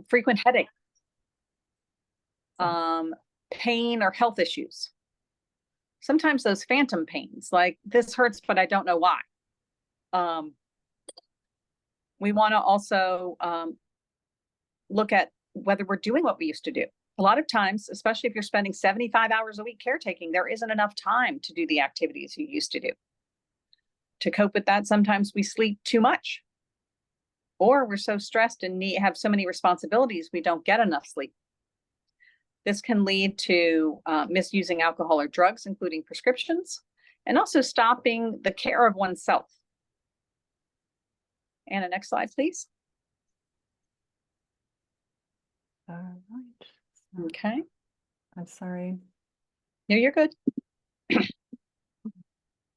frequent headache, pain or health issues. Sometimes those phantom pains, like this hurts, but I don't know why. We want to also look at whether we're doing what we used to do. A lot of times, especially if you're spending 75 hours a week caretaking, there isn't enough time to do the activities you used to do. To cope with that, sometimes we sleep too much, or we're so stressed and have so many responsibilities, we don't get enough sleep. This can lead to misusing alcohol or drugs, including prescriptions, and also stopping the care of oneself. Anna, next slide, please. All right. Okay. I'm sorry. No, you're good.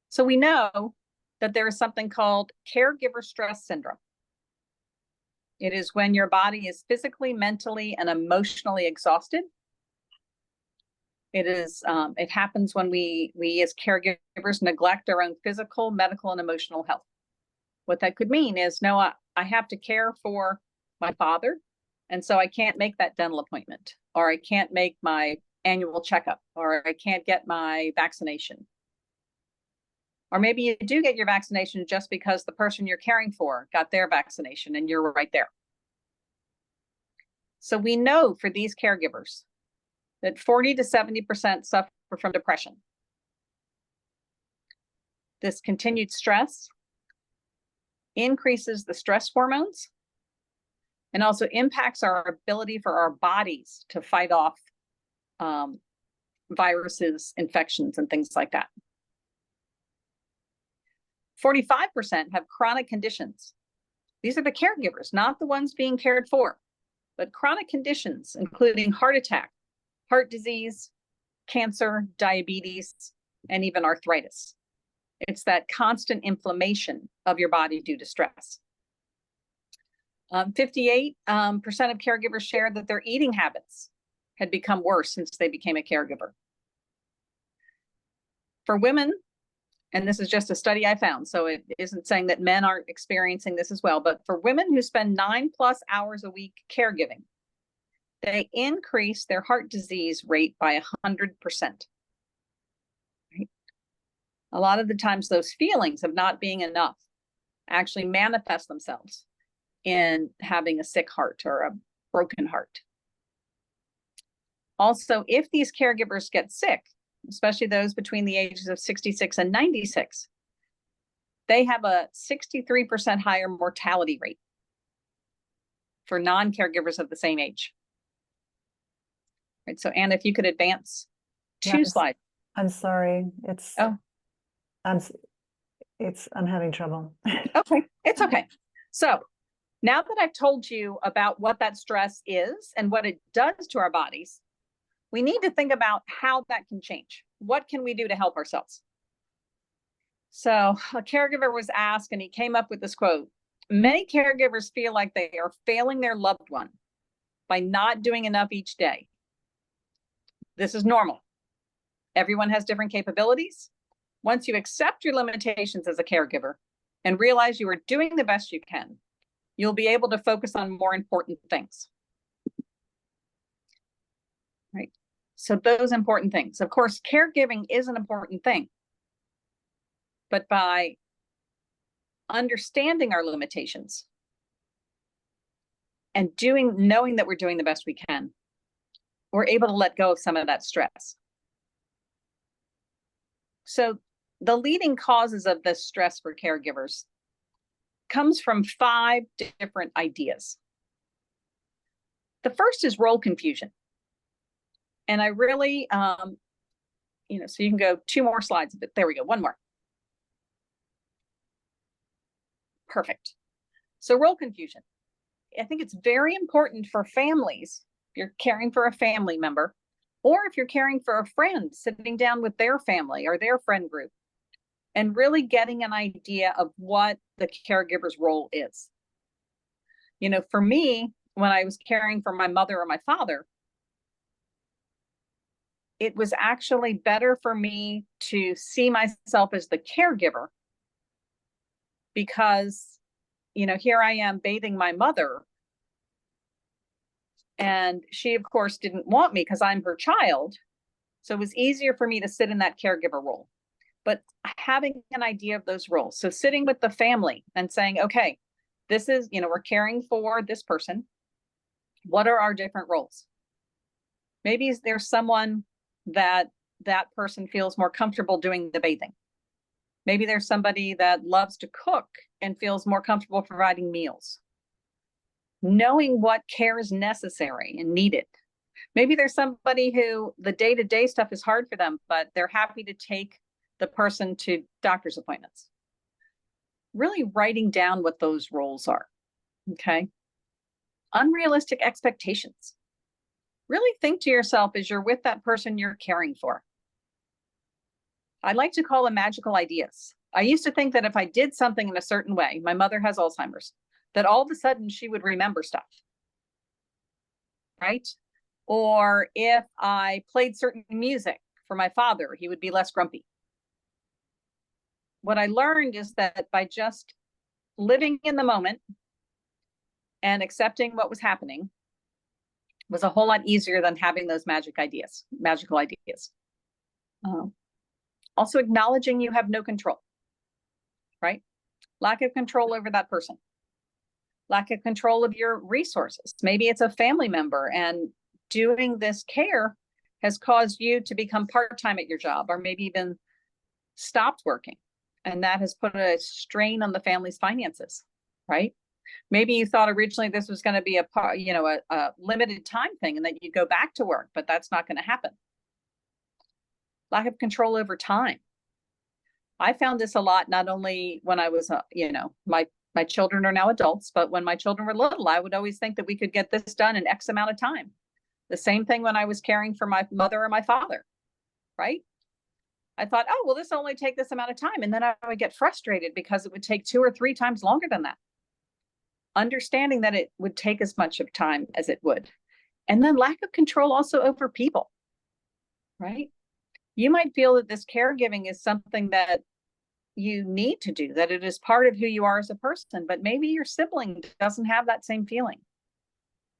So we know that there is something called caregiver stress syndrome. It is when your body is physically, mentally, and emotionally exhausted. It happens when we as caregivers neglect our own physical, medical, and emotional health. What that could mean is, no, I have to care for my father, and so I can't make that dental appointment, or I can't make my annual checkup, or I can't get my vaccination. Or maybe you do get your vaccination just because the person you're caring for got their vaccination and you're right there. So we know for these caregivers that 40 to 70% suffer from depression. This continued stress increases the stress hormones and also impacts our ability for our bodies to fight off viruses, infections, and things like that. 45% have chronic conditions. These are the caregivers, not the ones being cared for, but chronic conditions, including heart attack, heart disease, cancer, diabetes, and even arthritis. It's that constant inflammation of your body due to stress. 58% of caregivers shared that their eating habits had become worse since they became a caregiver. For women, and this is just a study I found, so it isn't saying that men aren't experiencing this as well, but for women who spend 9+ hours a week caregiving, they increase their heart disease rate by 100%. Right? A lot of the times those feelings of not being enough actually manifest themselves in having a sick heart or a broken heart. Also, if these caregivers get sick, especially those between the ages of 66 and 96, they have a 63% higher mortality rate for non-caregivers of the same age. Right, so Anna, if you could advance two slides. I'm sorry. I'm having trouble. Okay, it's okay. So now that I've told you about what that stress is and what it does to our bodies, we need to think about how that can change. What can we do to help ourselves? So a caregiver was asked, and he came up with this quote: "Many caregivers feel like they are failing their loved one by not doing enough each day. This is normal. Everyone has different capabilities. Once you accept your limitations as a caregiver and realize you are doing the best you can, you'll be able to focus on more important things." Right. So those important things. Of course, caregiving is an important thing. But by understanding our limitations and knowing that we're doing the best we can, we're able to let go of some of that stress. So the leading causes of this stress for caregivers comes from 5 different ideas. The first is role confusion. And I really, so you can go 2 more slides, but there we go, 1 more. Perfect. So role confusion. I think it's very important for families, if you're caring for a family member, or if you're caring for a friend, sitting down with their family or their friend group, and really getting an idea of what the caregiver's role is. For me, when I was caring for my mother or my father, it was actually better for me to see myself as the caregiver, because, here I am bathing my mother, And she, of course, didn't want me because I'm her child. So it was easier for me to sit in that caregiver role. But having an idea of those roles. So sitting with the family and saying, okay, this is, we're caring for this person. What are our different roles? Maybe there's someone that person feels more comfortable doing the bathing. Maybe there's somebody that loves to cook and feels more comfortable providing meals. Knowing what care is necessary and needed. Maybe there's somebody who the day-to-day stuff is hard for them, but they're happy to take the person to doctor's appointments. Really writing down what those roles are, okay? Unrealistic expectations. Really think to yourself as you're with that person you're caring for. I like to call them magical ideas. I used to think that if I did something in a certain way, my mother has Alzheimer's, that all of a sudden she would remember stuff, right? Or if I played certain music for my father, he would be less grumpy. What I learned is that by just living in the moment and accepting what was happening was a whole lot easier than having those magical ideas. Also acknowledging you have no control, right? Lack of control over that person. Lack of control of your resources. Maybe it's a family member and doing this care has caused you to become part-time at your job, or maybe even stopped working. And that has put a strain on the family's finances, right? Maybe you thought originally this was going to be a limited time thing and that you'd go back to work, but that's not going to happen. Lack of control over time. I found this a lot, not only when I was, my children are now adults, but when my children were little, I would always think that we could get this done in X amount of time. The same thing when I was caring for my mother or my father, right? I thought, oh, well, this will only take this amount of time. And then I would get frustrated because it would take 2 or 3 times longer than that. Understanding that it would take as much of time as it would. And then lack of control also over people, right? You might feel that this caregiving is something that you need to do, that it is part of who you are as a person, but maybe your sibling doesn't have that same feeling.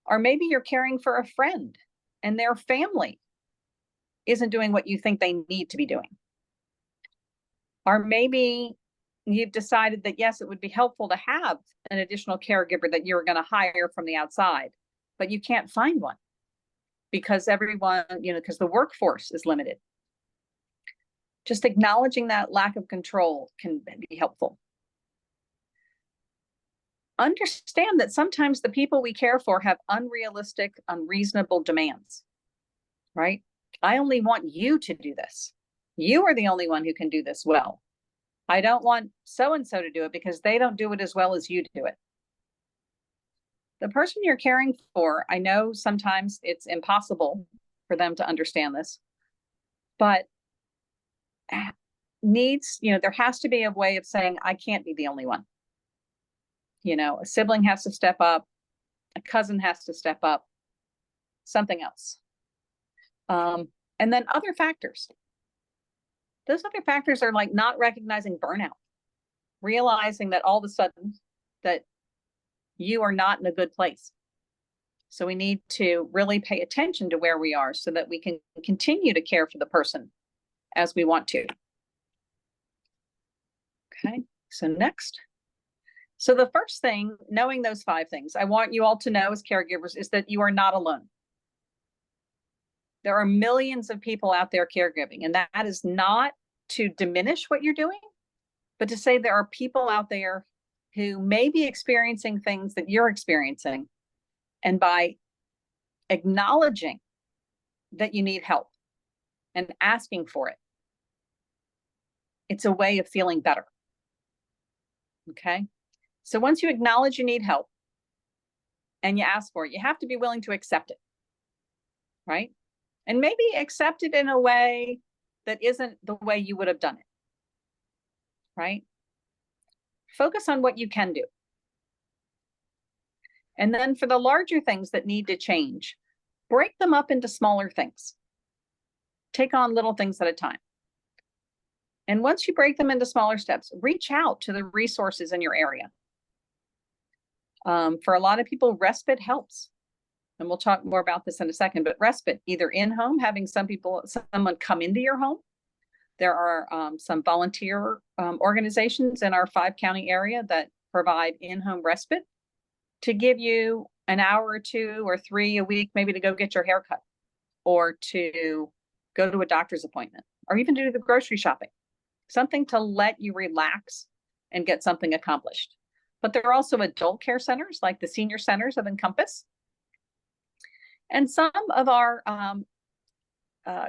Or maybe you're caring for a friend and their family isn't doing what you think they need to be doing. Or maybe you've decided that, yes, it would be helpful to have an additional caregiver that you're going to hire from the outside, but you can't find one because everyone, because the workforce is limited. Just acknowledging that lack of control can be helpful. Understand that sometimes the people we care for have unrealistic, unreasonable demands, right? I only want you to do this. You are the only one who can do this well. I don't want so-and-so to do it because they don't do it as well as you do it. The person you're caring for, I know sometimes it's impossible for them to understand this, but needs, there has to be a way of saying, I can't be the only one. A sibling has to step up, a cousin has to step up, something else. And then other factors. Those other factors are like not recognizing burnout, realizing that all of a sudden that you are not in a good place. So we need to really pay attention to where we are so that we can continue to care for the person as we want to. Okay, so next. So the first thing, knowing those 5 things, I want you all to know as caregivers is that you are not alone. There are millions of people out there caregiving, and that is not to diminish what you're doing, but to say there are people out there who may be experiencing things that you're experiencing. And by acknowledging that you need help and asking for it, it's a way of feeling better. Okay. So once you acknowledge you need help and you ask for it, you have to be willing to accept it. Right. And maybe accept it in a way that isn't the way you would have done it. Right. Focus on what you can do. And then for the larger things that need to change, break them up into smaller things. Take on little things at a time. And once you break them into smaller steps, reach out to the resources in your area. For a lot of people, respite helps. and we'll talk more about this in a second, but respite, either in home, having someone come into your home. There are some volunteer organizations in our 5-county area that provide in-home respite to give you an hour or 2 or 3 a week, maybe to go get your hair cut, or to go to a doctor's appointment, or even to do the grocery shopping, something to let you relax and get something accomplished. But there are also adult care centers like the senior centers of Encompass. And some of our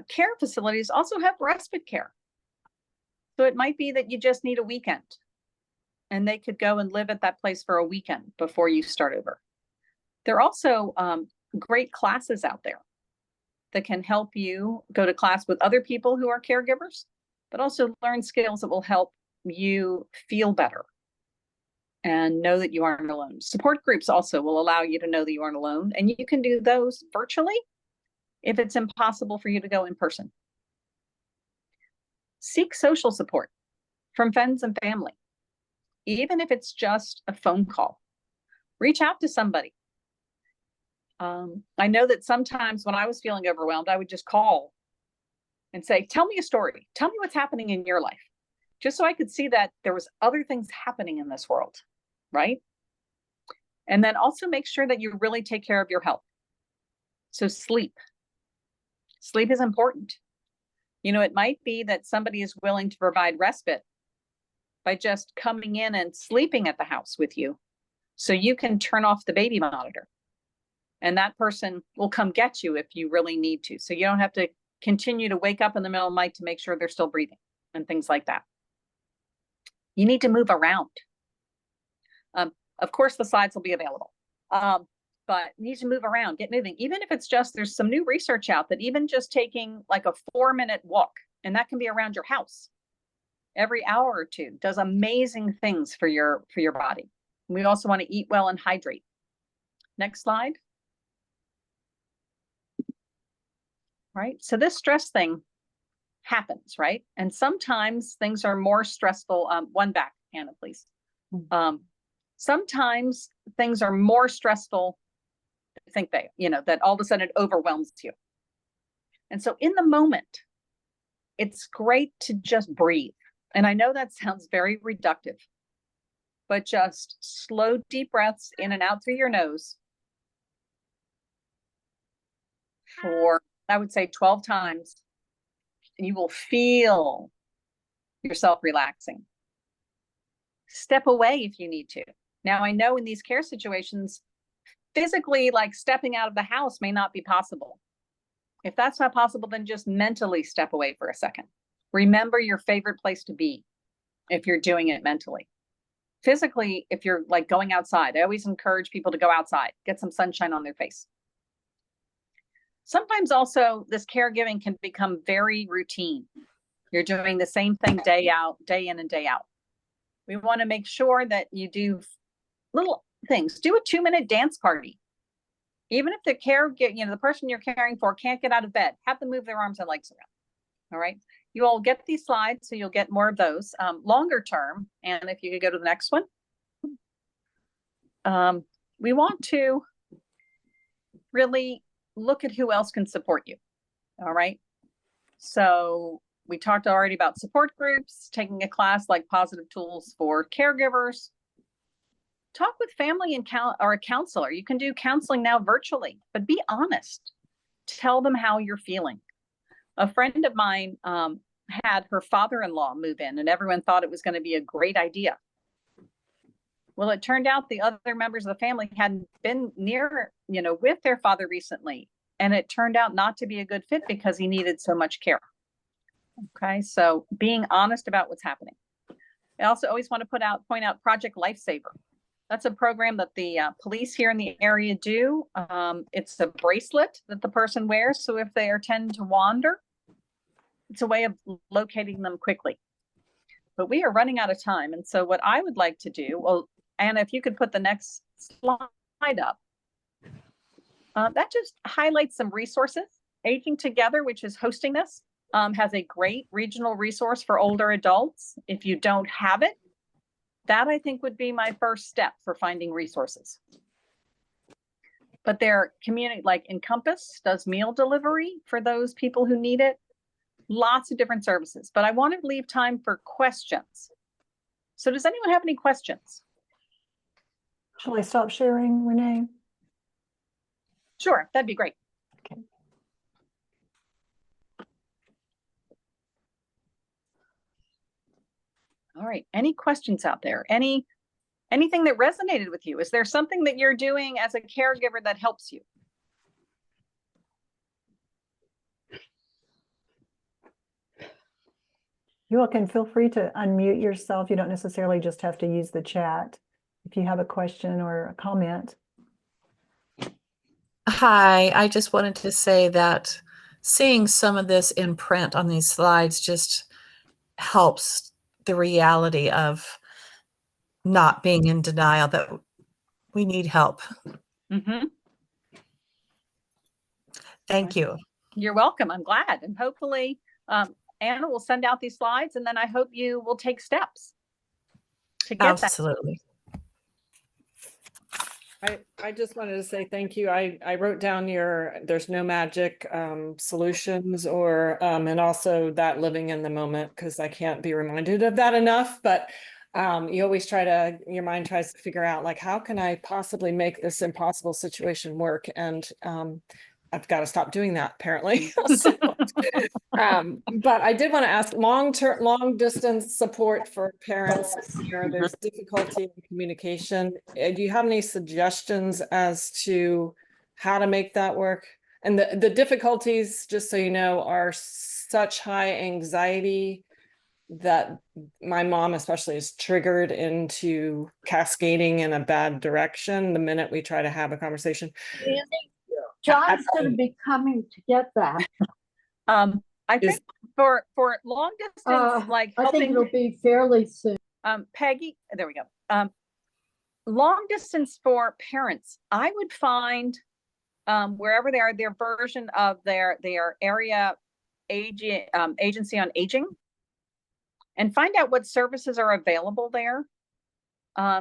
care facilities also have respite care. So it might be that you just need a weekend and they could go and live at that place for a weekend before you start over. There are also great classes out there that can help you go to class with other people who are caregivers, but also learn skills that will help you feel better and know that you aren't alone. Support groups also will allow you to know that you aren't alone, and you can do those virtually if it's impossible for you to go in person. Seek social support from friends and family, even if it's just a phone call. Reach out to somebody. I know that sometimes when I was feeling overwhelmed, I would just call and say, tell me a story. Tell me what's happening in your life, just so I could see that there was other things happening in this world, right? And then also make sure that you really take care of your health. So sleep. Sleep is important. You know, it might be that somebody is willing to provide respite by just coming in and sleeping at the house with you, so you can turn off the baby monitor. And that person will come get you if you really need to. So you don't have to continue to wake up in the middle of the night to make sure they're still breathing and things like that. You need to move around. Of course, the slides will be available, but you need to move around, get moving. Even if it's just, there's some new research out that even just taking like a 4-minute walk, and that can be around your house every hour or 2, does amazing things for your body. We also want to eat well and hydrate. Next slide. Right. So this stress thing happens, right? And sometimes things are more stressful. One back, Hannah, please. Sometimes things are more stressful. I think that all of a sudden it overwhelms you. And so in the moment, it's great to just breathe. And I know that sounds very reductive, but just slow, deep breaths in and out through your nose for, I would say, 12 times, and you will feel yourself relaxing. Step away if you need to. Now, I know in these care situations, physically, like stepping out of the house may not be possible. If that's not possible, then just mentally step away for a second. Remember your favorite place to be if you're doing it mentally. Physically, if you're like going outside, I always encourage people to go outside, get some sunshine on their face. Sometimes also this caregiving can become very routine. You're doing the same thing day out, day in and day out. We want to make sure that you do little things. Do a 2-minute dance party. Even if the person you're caring for can't get out of bed, have them move their arms and legs around. All right. You all get these slides, so you'll get more of those longer term. And if you could go to the next one. We want to really look at who else can support you. All right. So we talked already about support groups, taking a class like Positive Tools for Caregivers. Talk with family or a counselor. You can do counseling now virtually, but be honest. Tell them how you're feeling. A friend of mine had her father-in-law move in, and everyone thought it was going to be a great idea. Well, it turned out the other members of the family hadn't been with their father recently. And it turned out not to be a good fit because he needed so much care. Okay, so being honest about what's happening. I also always want to point out Project Lifesaver. That's a program that the police here in the area do. It's a bracelet that the person wears. So if they tend to wander, it's a way of locating them quickly. But we are running out of time. And so what I would like to do, well, Anna, if you could put the next slide up. That just highlights some resources. Aging Together, which is hosting this, has a great regional resource for older adults. If you don't have it, that I think would be my first step for finding resources. but their community, like Encompass does meal delivery for those people who need it. Lots of different services, but I wanted to leave time for questions. So does anyone have any questions? Shall I stop sharing, Renee? Sure, that'd be great. Okay. All right, any questions out there? Anything that resonated with you? Is there something that you're doing as a caregiver that helps you? You all can feel free to unmute yourself. You don't necessarily just have to use the chat. If you have a question or a comment. Hi, I just wanted to say that seeing some of this in print on these slides just helps the reality of not being in denial that we need help. Mm-hmm. Thank you. You're welcome. I'm glad. And hopefully Anna will send out these slides, and then I hope you will take steps to get that. Absolutely. I just wanted to say thank you. I wrote down there's no magic solutions or and also that living in the moment, because I can't be reminded of that enough. But you always your mind tries to figure out, like, how can I possibly make this impossible situation work? And I've got to stop doing that, apparently. So, but I did want to ask, long distance support for parents where there's difficulty in communication. Do you have any suggestions as to how to make that work? And the difficulties, just so you know, are such high anxiety that my mom especially is triggered into cascading in a bad direction the minute we try to have a conversation. John's going to be coming to get that. I think for long distance, like I think helping, it'll be fairly soon. Peggy, there we go. Long distance for parents, I would find wherever they are, their version of their area agency on aging, and find out what services are available there.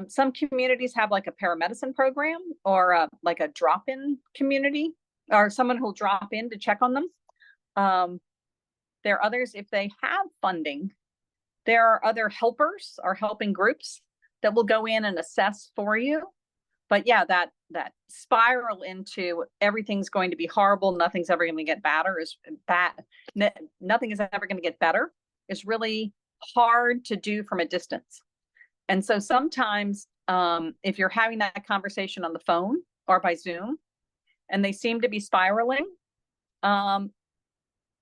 Some communities have like a paramedicine program or like a drop-in community, or someone who'll drop in to check on them. There are others, if they have funding, there are other helpers or helping groups that will go in and assess for you. But yeah, that spiral into everything's going to be horrible, nothing's ever going to get better is bad. Nothing is ever going to get better is really hard to do from a distance. And so sometimes if you're having that conversation on the phone or by Zoom and they seem to be spiraling,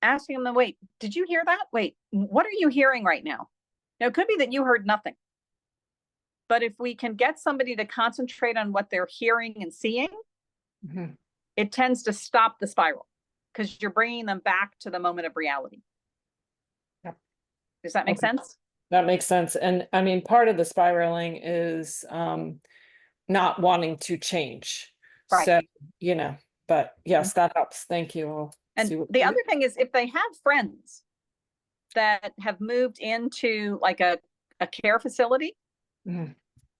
asking them, wait, did you hear that? Wait, what are you hearing right now? Now, it could be that you heard nothing. But if we can get somebody to concentrate on what they're hearing and seeing, it tends to stop the spiral because you're bringing them back to the moment of reality. Yep. Does that make sense? That makes sense. And I mean, part of the spiraling is not wanting to change. Right. So, but yes, that helps. Thank you. And the other thing is, if they have friends that have moved into like a care facility,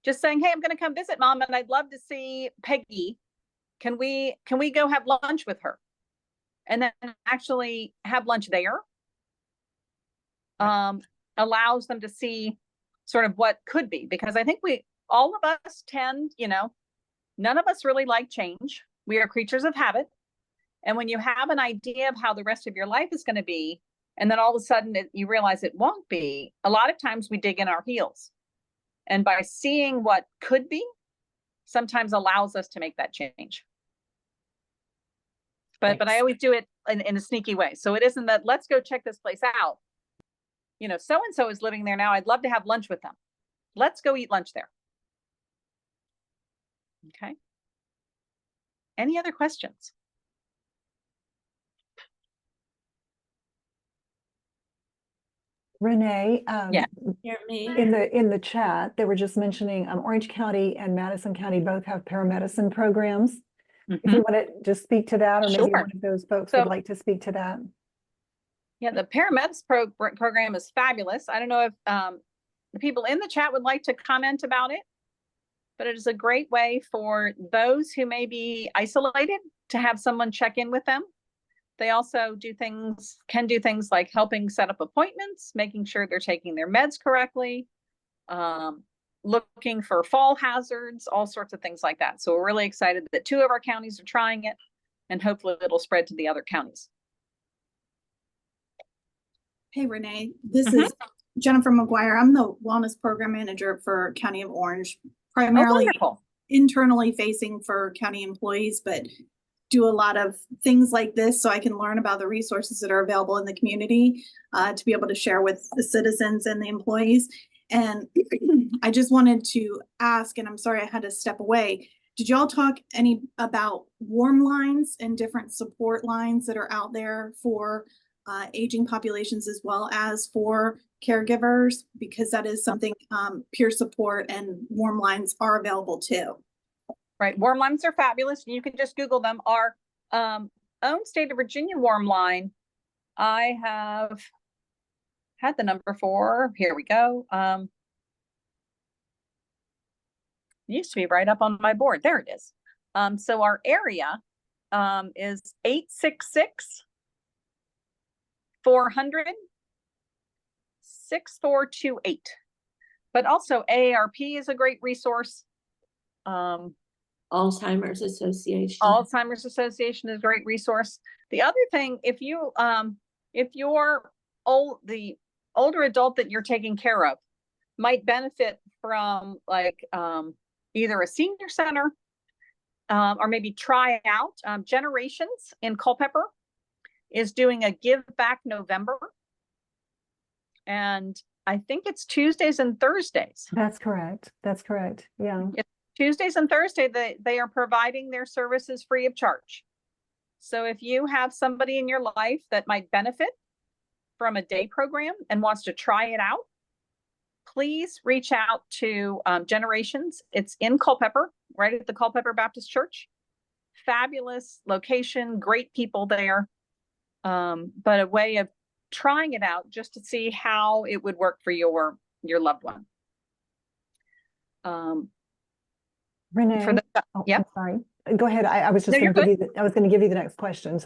just saying, hey, I'm going to come visit mom and I'd love to see Peggy. Can we go have lunch with her? And then actually have lunch there. Allows them to see sort of what could be, because I think all of us tend, none of us really like change. We are creatures of habit. And when you have an idea of how the rest of your life is going to be, and then all of a sudden you realize it won't be, a lot of times we dig in our heels. And by seeing what could be, sometimes allows us to make that change. But I always do it in a sneaky way. So it isn't that let's go check this place out. So-and-so is living there now. I'd love to have lunch with them. Let's go eat lunch there. Okay. Any other questions? Renee, Yeah. in the chat, they were just mentioning Orange County and Madison County both have paramedicine programs. If you want to just speak to that, or maybe Sure. one of those folks would like to speak to that. Yeah, the paramedics program is fabulous. I don't know if the people in the chat would like to comment about it, but it is a great way for those who may be isolated to have someone check in with them. They also can do things like helping set up appointments, making sure they're taking their meds correctly, looking for fall hazards, all sorts of things like that. So we're really excited that 2 of our counties are trying it, and hopefully it'll spread to the other counties. Hey, Renee, this is Jennifer McGuire. I'm the Wellness Program Manager for County of Orange, primarily internally facing for county employees, but do a lot of things like this so I can learn about the resources that are available in the community to be able to share with the citizens and the employees. And I just wanted to ask, and I'm sorry I had to step away, did y'all talk any about warm lines and different support lines that are out there for aging populations as well as for caregivers? Because that is something, peer support and warm lines are available too. Right, warm lines are fabulous. You can just Google them. Our own state of Virginia warm line, I have had the number for, here we go. It used to be right up on my board. There it is. So our area is 866-400-6428. But also AARP is a great resource. Alzheimer's Association. Alzheimer's Association is a great resource. The other thing, if you're the older adult that you're taking care of might benefit from like either a senior center or maybe try out Generations in Culpeper is doing a Give Back November. And I think it's Tuesdays and Thursdays. That's correct. That's correct. Yeah. It's Tuesdays and Thursdays, they are providing their services free of charge. So if you have somebody in your life that might benefit from a day program and wants to try it out, please reach out to Generations. It's in Culpeper, right at the Culpeper Baptist Church. Fabulous location, great people there, but a way of trying it out just to see how it would work for your loved one. Renee, I'm sorry. Go ahead. I was just going to give you. I was going to give you the next question.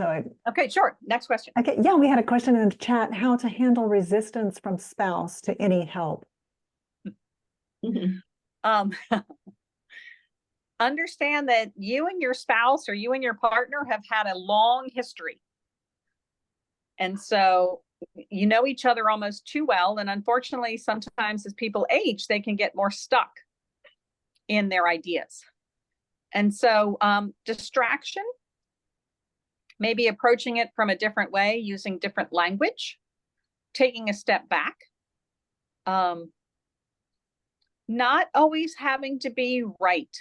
Okay, sure. Next question. Okay, yeah, we had a question in the chat: how to handle resistance from spouse to any help. Understand that you and your spouse or you and your partner have had a long history, and so you know each other almost too well. And unfortunately, sometimes as people age, they can get more stuck in their ideas. And so distraction, maybe approaching it from a different way, using different language, taking a step back, not always having to be right.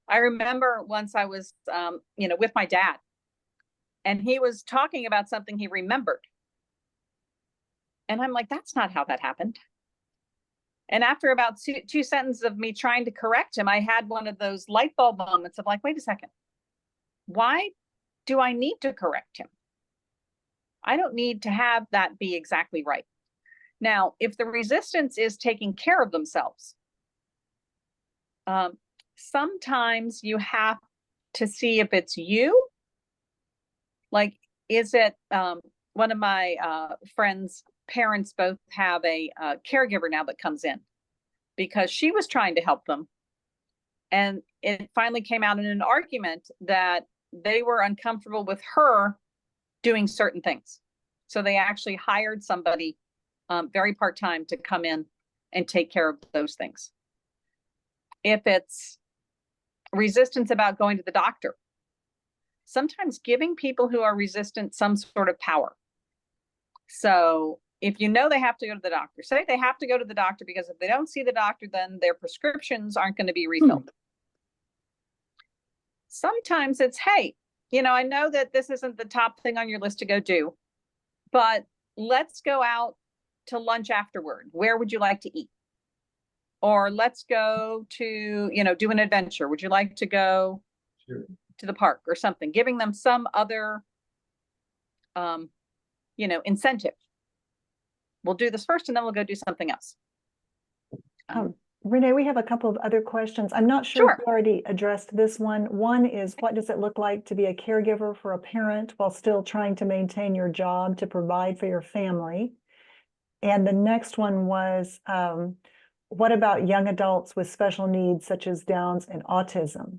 I remember once I was, with my dad, and he was talking about something he remembered. And I'm like, that's not how that happened. And after about two sentences of me trying to correct him, I had one of those light bulb moments of like, wait a second, why do I need to correct him? I don't need to have that be exactly right. Now, if the resistance is taking care of themselves, sometimes you have to see if it's you. Like, is it one of my friends' parents both have a caregiver now that comes in because she was trying to help them. And it finally came out in an argument that they were uncomfortable with her doing certain things. So they actually hired somebody very part-time to come in and take care of those things. If it's resistance about going to the doctor, sometimes giving people who are resistant some sort of power. So if you know they have to go to the doctor, say they have to go to the doctor because if they don't see the doctor, then their prescriptions aren't going to be refilled. Sometimes it's, hey, I know that this isn't the top thing on your list to go do, but let's go out to lunch afterward. Where would you like to eat? Or let's go to, do an adventure. Would you like to go to the park or something? Giving them some other, incentive. We'll do this first and then we'll go do something else. Renee, we have a couple of other questions. I'm not sure if you already addressed this one. One is, what does it look like to be a caregiver for a parent while still trying to maintain your job to provide for your family? And the next one was, what about young adults with special needs such as Downs and autism?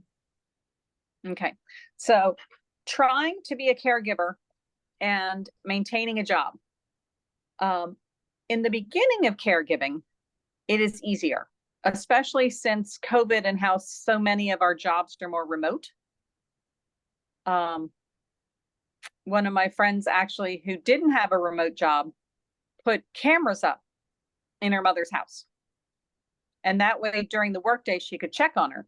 Okay, so trying to be a caregiver and maintaining a job. In the beginning of caregiving, it is easier, especially since COVID and how so many of our jobs are more remote. One of my friends actually who didn't have a remote job put cameras up in her mother's house. And that way during the workday, she could check on her.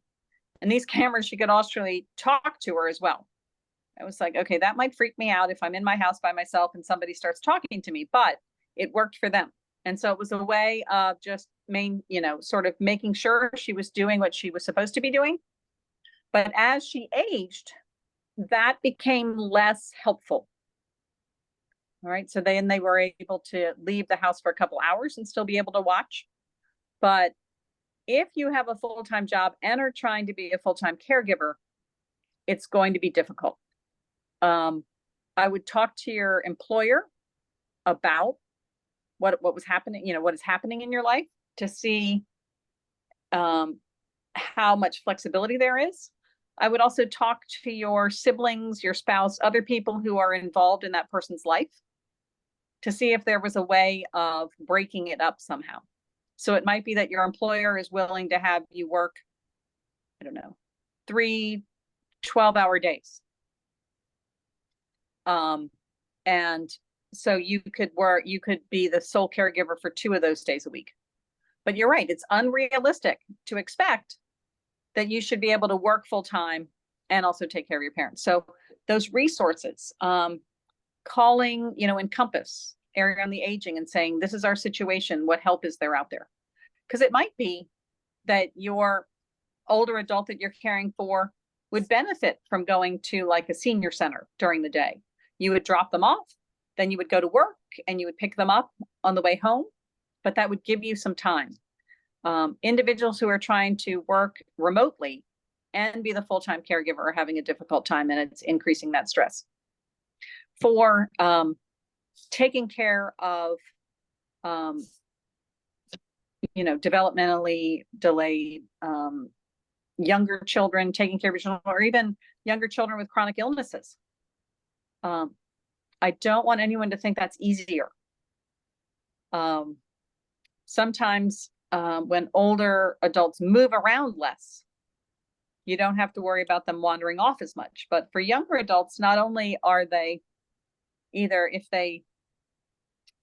And these cameras, she could actually talk to her as well. I was like, okay, that might freak me out if I'm in my house by myself and somebody starts talking to me, but it worked for them. And so it was a way of just sort of making sure she was doing what she was supposed to be doing. But as she aged, that became less helpful. All right. So then they were able to leave the house for a couple hours and still be able to watch. But if you have a full-time job and are trying to be a full-time caregiver, it's going to be difficult. I would talk to your employer about what was happening, what is happening in your life to see how much flexibility there is. I would also talk to your siblings, your spouse, other people who are involved in that person's life to see if there was a way of breaking it up somehow. So it might be that your employer is willing to have you work, I don't know, 3 12-hour days. And so you could be the sole caregiver for 2 of those days a week. But you're right, it's unrealistic to expect that you should be able to work full time and also take care of your parents. So those resources, calling, Encompass, Area on the Aging, and saying, this is our situation, what help is there out there? Because it might be that your older adult that you're caring for would benefit from going to like a senior center during the day. You would drop them off, then you would go to work and you would pick them up on the way home, but that would give you some time. Individuals who are trying to work remotely and be the full-time caregiver are having a difficult time, and it's increasing that stress. For taking care of, developmentally delayed younger children, taking care of your children, or even younger children with chronic illnesses. I don't want anyone to think that's easier. Sometimes when older adults move around less, you don't have to worry about them wandering off as much. But for younger adults, not only are they either, if they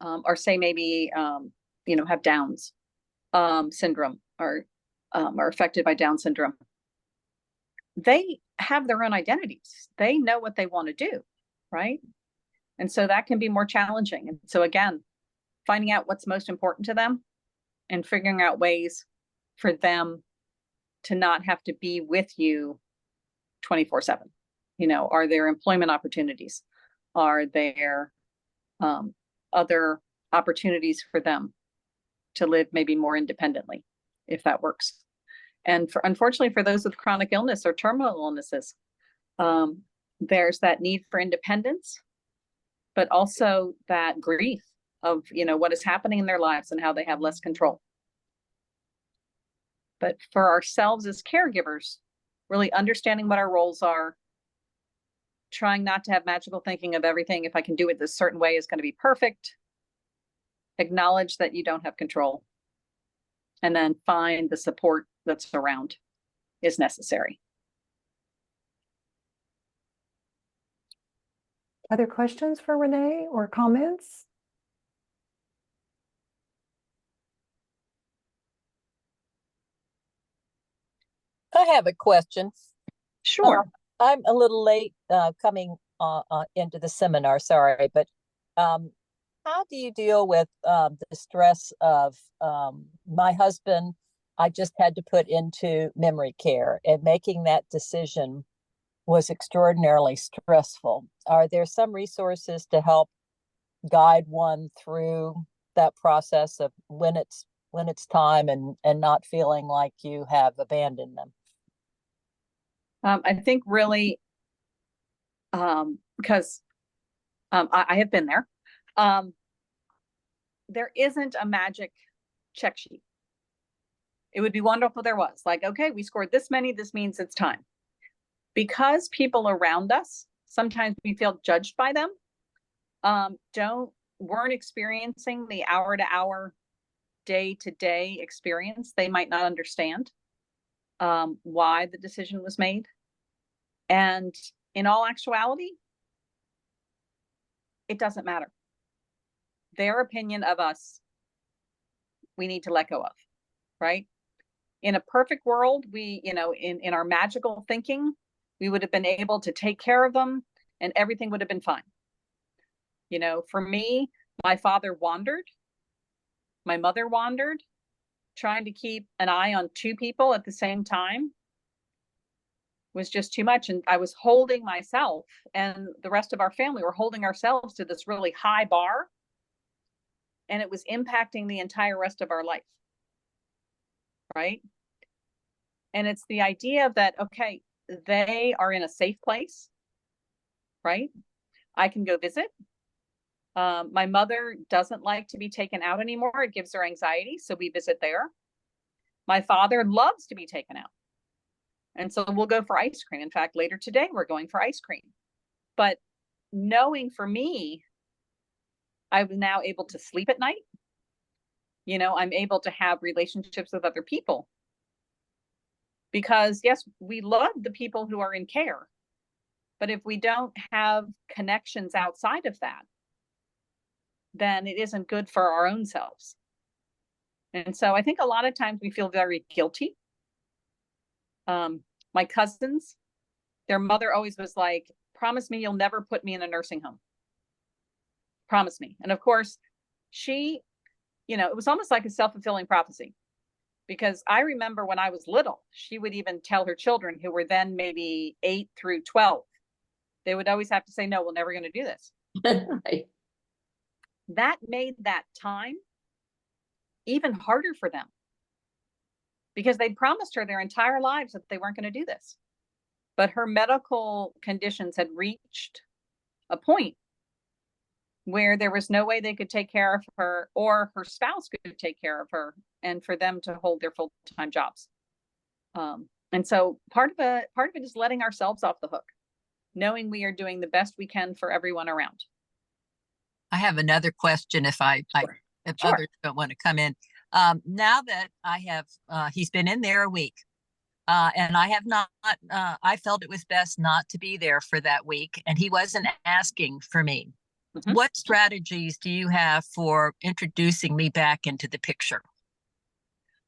are, say, maybe, have Downs syndrome or are affected by Down syndrome, they have their own identities. They know what they want to do, right? And so that can be more challenging. And so again, finding out what's most important to them and figuring out ways for them to not have to be with you 24/7. Are there employment opportunities? Are there other opportunities for them to live maybe more independently, if that works? And unfortunately, for those with chronic illness or terminal illnesses, there's that need for independence, but also that grief of, what is happening in their lives and how they have less control. But for ourselves as caregivers, really understanding what our roles are, trying not to have magical thinking of everything, if I can do it this certain way, is going to be perfect. Acknowledge that you don't have control, and then find the support that's around is necessary. Other questions for Renee or comments? I have a question. Sure. I'm a little late coming into the seminar, sorry, but how do you deal with the stress of my husband? I just had to put into memory care, and making that decision was extraordinarily stressful. Are there some resources to help guide one through that process of when it's when it's time and not feeling like you have abandoned them? I think really, because I have been there, there isn't a magic check sheet. It would be wonderful if there was, like, okay, we scored this many, this means it's time. Because people around us, sometimes we feel judged by them, weren't experiencing the hour to hour, day to day experience. They might not understand why the decision was made. And in all actuality, it doesn't matter. Their opinion of us, we need to let go of, right? In a perfect world, in our magical thinking, we would have been able to take care of them and everything would have been fine. For me, my father wandered, my mother wandered, trying to keep an eye on two people at the same time was just too much. And I was holding myself, and the rest of our family were holding ourselves to this really high bar. And it was impacting the entire rest of our life. Right? And it's the idea that, okay, they are in a safe place, right? I can go visit. My mother doesn't like to be taken out anymore. It gives her anxiety, so we visit there. My father loves to be taken out. And so we'll go for ice cream. In fact, later today, we're going for ice cream. But knowing for me, I'm now able to sleep at night. I'm able to have relationships with other people. Because yes, we love the people who are in care. But if we don't have connections outside of that, then it isn't good for our own selves. And so I think a lot of times we feel very guilty. My cousins, their mother always was like, promise me you'll never put me in a nursing home. Promise me. And of course, she, it was almost like a self-fulfilling prophecy. Because I remember when I was little, she would even tell her children who were then maybe 8 through 12, they would always have to say, no, we're never going to do this. Right. That made that time even harder for them. Because they'd promised her their entire lives that they weren't going to do this. But her medical conditions had reached a point where there was no way they could take care of her, or her spouse could take care of her, and for them to hold their full-time jobs. And so part of it is letting ourselves off the hook, knowing we are doing the best we can for everyone around. I have another question if Sure. Others don't want to come in. Now that I have, he's been in there a week, and I have not, I felt it was best not to be there for that week, and he wasn't asking for me. Mm-hmm. What strategies do you have for introducing me back into the picture?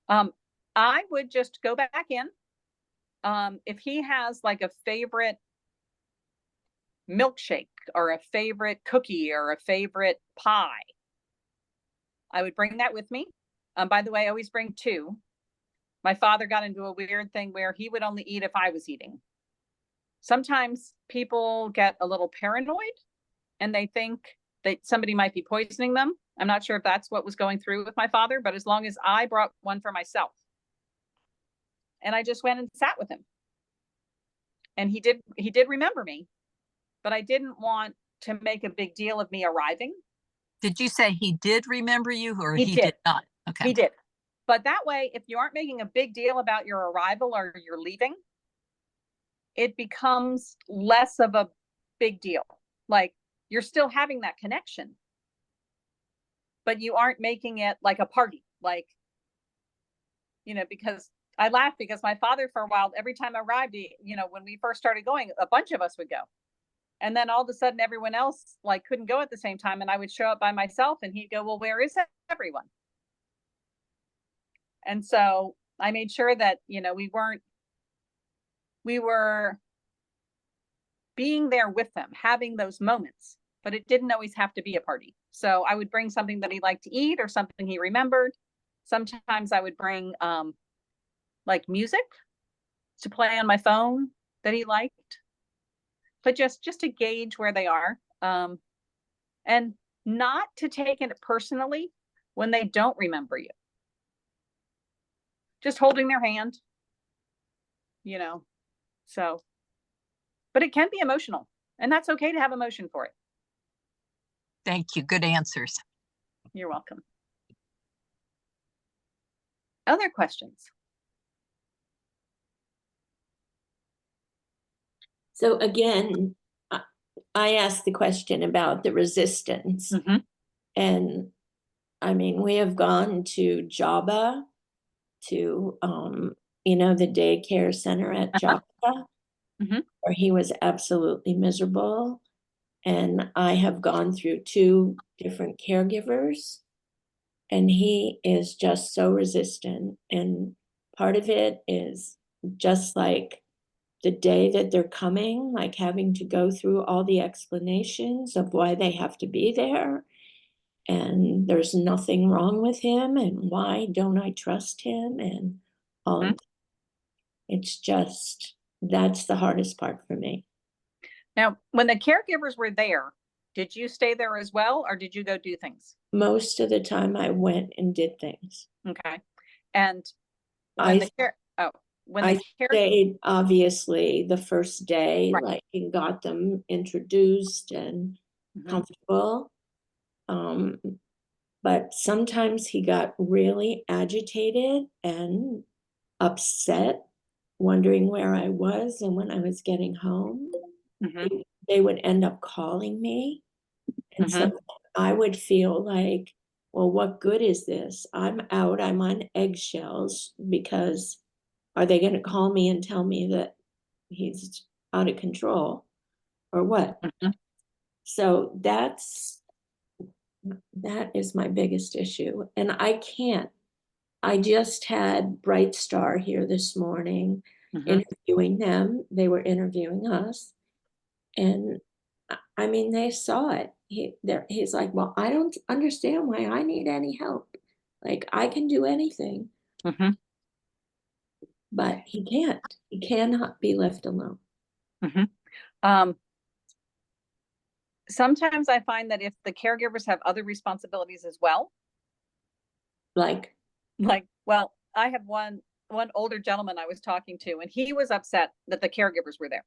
I would just go back in. If he has like a favorite milkshake or a favorite cookie or a favorite pie, I would bring that with me. By the way, I always bring 2. My father got into a weird thing where he would only eat if I was eating. Sometimes people get a little paranoid and they think that somebody might be poisoning them. I'm not sure if that's what was going through with my father, but as long as I brought one for myself. And I just went and sat with him. And he did remember me, but I didn't want to make a big deal of me arriving. Did you say he did remember you, or he did not? Okay. He did. But that way, if you aren't making a big deal about your arrival or your leaving, it becomes less of a big deal. Like, you're still having that connection, but you aren't making it like a party. Like, because I laugh because my father, for a while, every time I arrived, when we first started going, a bunch of us would go. And then all of a sudden, everyone else couldn't go at the same time. And I would show up by myself and he'd go, well, where is everyone? And so I made sure that, we were being there with them, having those moments, but it didn't always have to be a party. So I would bring something that he liked to eat or something he remembered. Sometimes I would bring music to play on my phone that he liked, but just to gauge where they are, and not to take it personally when they don't remember you. just holding their hand, you know, so, but it can be emotional, and that's okay to have emotion for it. Thank you. Good answers. You're welcome. Other questions? So again, I asked the question about the resistance. Mm-hmm. And I mean, we have gone to JABA, to, the daycare center at JABA, Mm-hmm. where he was absolutely miserable. And I have gone through 2 different caregivers, and he is just so resistant. And part of it is just like the day that they're coming, like having to go through all the explanations of why they have to be there. And there's nothing wrong with him, and why don't I trust him? And all of it's just, that's the hardest part for me. Now, when the caregivers were there, did you stay there as well, or did you go do things? Most of the time I went and did things. Okay. And when I stayed obviously the first day, right. like, and got them introduced and comfortable. But sometimes he got really agitated and upset, wondering where I was and when I was getting home. They would end up calling me. And so I would feel like, well, what good is this? I'm out, I'm on eggshells, because are they going to call me and tell me that he's out of control or what? So that is my biggest issue. And I just had Bright Star here this morning interviewing them. They were interviewing us. And I mean, they saw it. He's like, well, I don't understand why I need any help. Like, I can do anything. But he can't. He cannot be left alone. Sometimes I find that if the caregivers have other responsibilities as well, like, well, I have one older gentleman I was talking to, and he was upset that the caregivers were there.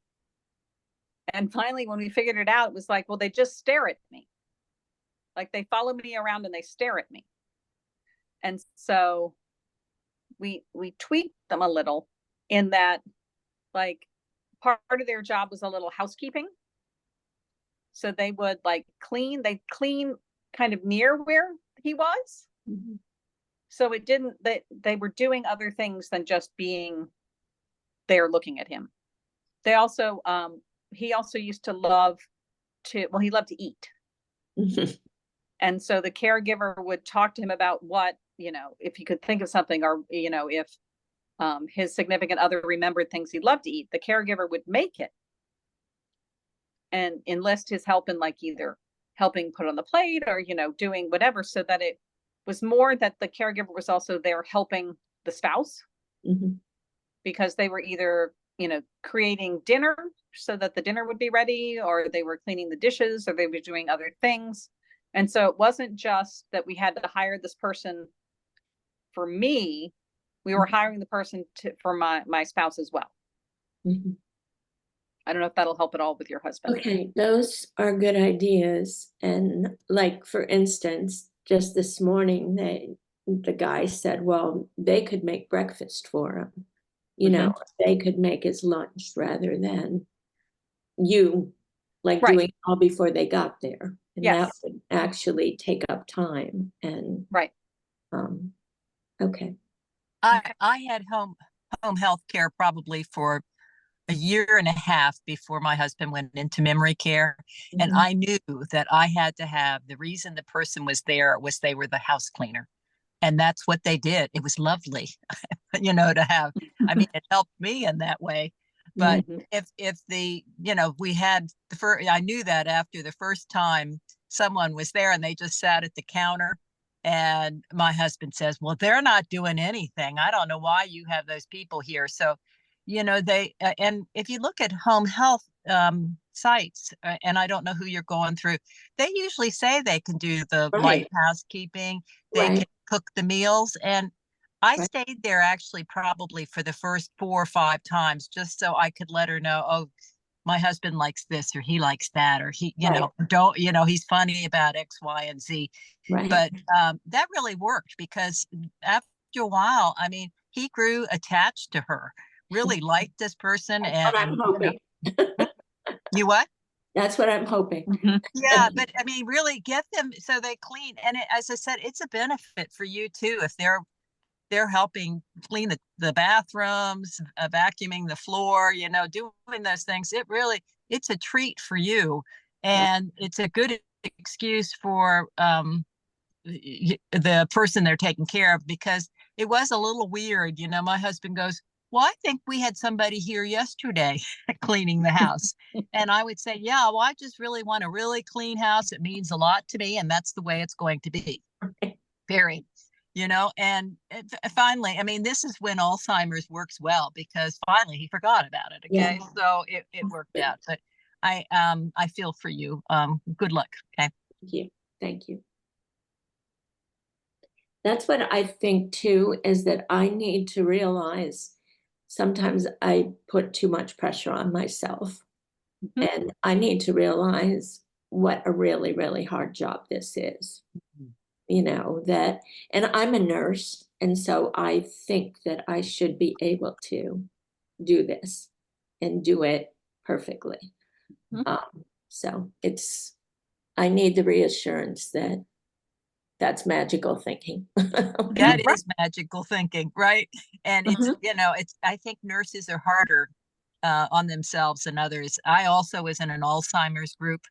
And finally, when we figured it out, it was like, well, they just stare at me. Like, they follow me around and they stare at me. And so we tweaked them a little, in that, like, part of their job was a little housekeeping. So they would they'd clean kind of near where he was. So it didn't, they were doing other things than just being there looking at him. They also, he also used to he loved to eat. And so the caregiver would talk to him about what, if he could think of something, or, if his significant other remembered things he loved to eat, the caregiver would make it and enlist his help in, like, either helping put on the plate or, doing whatever, so that it was more that the caregiver was also there helping the spouse, because they were either, creating dinner so that the dinner would be ready, or they were cleaning the dishes, or they were doing other things. And so it wasn't just that we had to hire this person for me, we were hiring the person for my spouse as well. I don't know if that'll help at all with your husband. Okay, those are good ideas. And, like, for instance, just this morning, the guy said, well, they could make breakfast for him. They could make his lunch rather than doing it all before they got there. And that would actually take up time. And okay. I had home health care probably for a year and a half before my husband went into memory care. And I knew that I had to have, the reason the person was there was they were the house cleaner. And that's what they did. It was lovely, to have. I mean, it helped me in that way. But if we had I knew that after the first time someone was there and they just sat at the counter, and my husband says, well, they're not doing anything. I don't know why you have those people here. So, they, and if you look at home health sites, and I don't know who you're going through, they usually say they can do the light housekeeping, they can cook the meals. And I Right. stayed there actually probably for the first 4 or 5 times just so I could let her know, oh, my husband likes this or he likes that, or he, Right. he's funny about X, Y, and Z. Right. But that really worked because after a while, I mean, he grew attached to her, really liked this person. That's what I'm hoping. You what? That's what I'm hoping. Yeah, but I mean, really get them so they clean. And as I said, it's a benefit for you too if they're helping clean the bathrooms, vacuuming the floor, doing those things. It's a treat for you. And it's a good excuse for the person they're taking care of, because it was a little weird. My husband goes, well, I think we had somebody here yesterday cleaning the house. And I would say, yeah, well, I just really want a really clean house. It means a lot to me. And that's the way it's going to be. Period. And finally, I mean, this is when Alzheimer's works well, because finally he forgot about it. Okay. Yeah. So it worked out, but I feel for you. Good luck. Okay. Thank you. Thank you. That's what I think too, is that I need to realize sometimes I put too much pressure on myself. And I need to realize what a really, really hard job this is. That, and I'm a nurse, and so I think that I should be able to do this and do it perfectly. So I need the reassurance that that's magical thinking. That is magical thinking, right? And I think nurses are harder on themselves than others. I also was in an Alzheimer's group,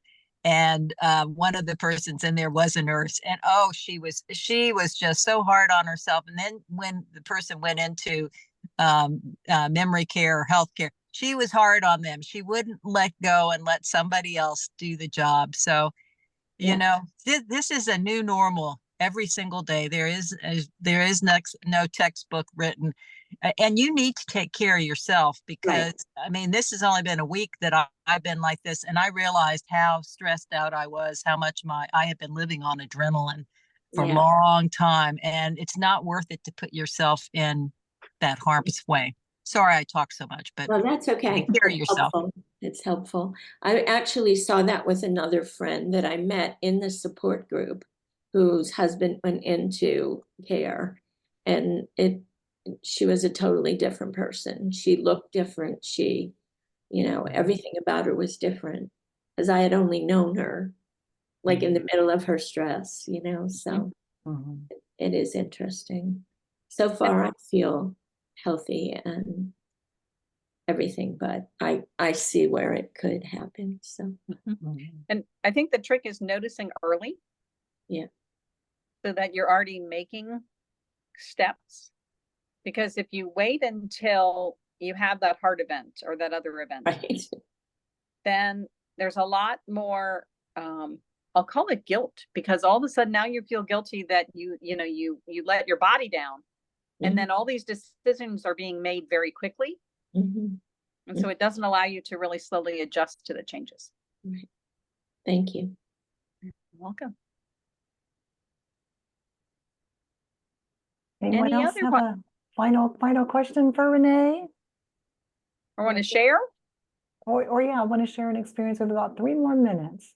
and one of the persons in there was a nurse, and she was just so hard on herself. And then when the person went into memory care or healthcare, she was hard on them. She wouldn't let go and let somebody else do the job. So, this is a new normal. Every single day there is no textbook written, and you need to take care of yourself, because I mean, this has only been a week that I've been like this, and I realized how stressed out I was, how much I have been living on adrenaline for a long time, and it's not worth it to put yourself in that harm's way. Sorry I talk so much, but well, that's okay. Take care of yourself. It's helpful. I actually saw that with another friend that I met in the support group, whose husband went into care, and she was a totally different person. She looked different. She, everything about her was different, as I had only known her like in the middle of her stress, so it is interesting. So far, I feel healthy and everything, but I see where it could happen. So, and I think the trick is noticing early. Yeah. So that you're already making steps, because if you wait until you have that heart event or that other event, then there's a lot more, I'll call it guilt, because all of a sudden now you feel guilty that you let your body down. And then all these decisions are being made very quickly. And so it doesn't allow you to really slowly adjust to the changes. Thank you. You're welcome. Anyone Any else other have a final question for Renee? Or want to share? Or I want to share an experience of about 3 more minutes.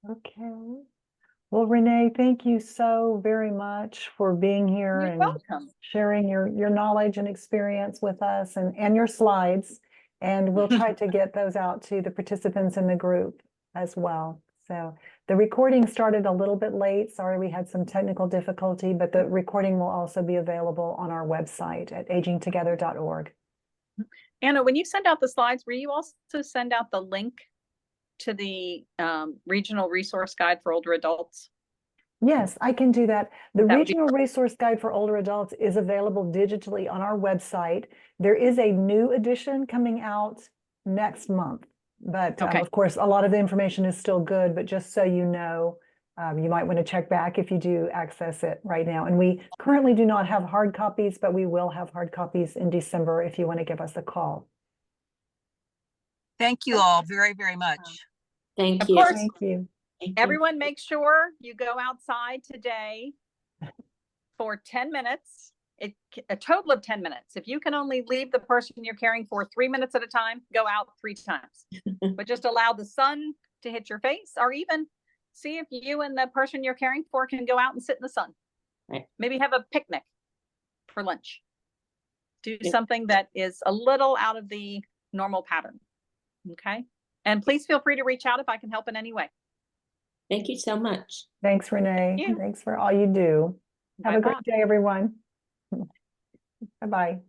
Okay. Well, Renee, thank you so very much for being here. You're welcome. Sharing your knowledge and experience with us, and your slides. And we'll try to get those out to the participants in the group as well. So the recording started a little bit late. Sorry, we had some technical difficulty, but the recording will also be available on our website at agingtogether.org. Anna, when you send out the slides, will you also send out the link to the regional resource guide for older adults? Yes, I can do that. The regional resource guide for older adults is available digitally on our website. There is a new edition coming out next month, but of course, a lot of the information is still good, but just so you know, you might want to check back if you do access it right now. And we currently do not have hard copies, but we will have hard copies in December if you want to give us a call. Thank you all very, very much. Thank Of you. course, Thank you. Thank you. everyone make sure you go outside today for 10 minutes. A total of 10 minutes. If you can only leave the person you're caring for 3 minutes at a time, go out 3 times. But just allow the sun to hit your face, or even see if you and the person you're caring for can go out and sit in the sun. Right. Maybe have a picnic for lunch. Do Yeah. something that is a little out of the normal pattern. Okay. And please feel free to reach out if I can help in any way. Thank you so much. Thanks, Renee. Yeah. Thanks for all you do. Have a Bye-bye. great day, everyone. Bye-bye.